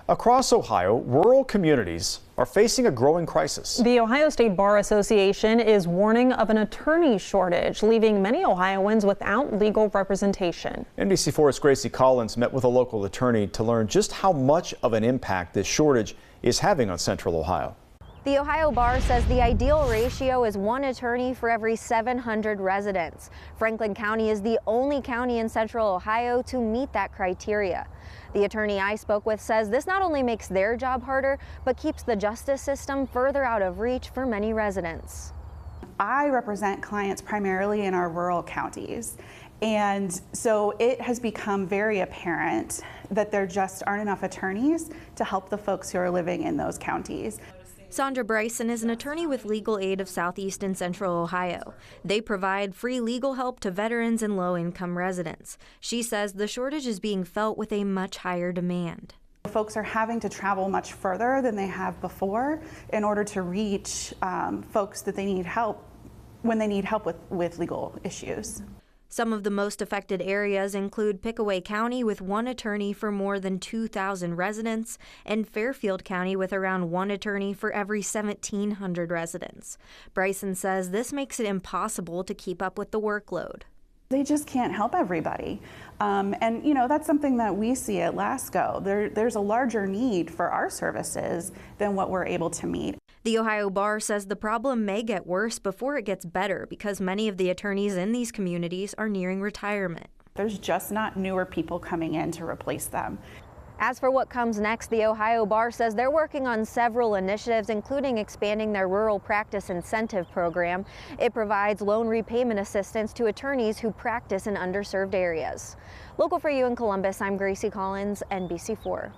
Across Ohio, rural communities are facing a growing crisis. The Ohio State Bar Association is warning of an attorney shortage, leaving many Ohioans without legal representation. NBC4's Gracie Collins met with a local attorney to learn just how much of an impact this shortage is having on Central Ohio. The Ohio Bar says the ideal ratio is one attorney for every 700 residents. Franklin County is the only county in Central Ohio to meet that criteria. The attorney I spoke with says this not only makes their job harder, but keeps the justice system further out of reach for many residents. I represent clients primarily in our rural counties, and so it has become very apparent that there just aren't enough attorneys to help the folks who are living in those counties. Sandra Bryson is an attorney with Legal Aid of Southeast and Central Ohio. They provide free legal help to veterans and low-income residents. She says the shortage is being felt with a much higher demand. Folks are having to travel much further than they have before in order to reach folks that they need help when they need help with legal issues. Some of the most affected areas include Pickaway County with one attorney for more than 2,000 residents and Fairfield County with around one attorney for every 1,700 residents. Bryson says this makes it impossible to keep up with the workload. They just can't help everybody. And you know, that's something that we see at LASCO. There's a larger need for our services than what we're able to meet. The Ohio Bar says the problem may get worse before it gets better because many of the attorneys in these communities are nearing retirement. There's just not newer people coming in to replace them. As for what comes next, the Ohio Bar says they're working on several initiatives, including expanding their Rural Practice Incentive Program. It provides loan repayment assistance to attorneys who practice in underserved areas. Local for you in Columbus, I'm Gracie Collins, NBC4.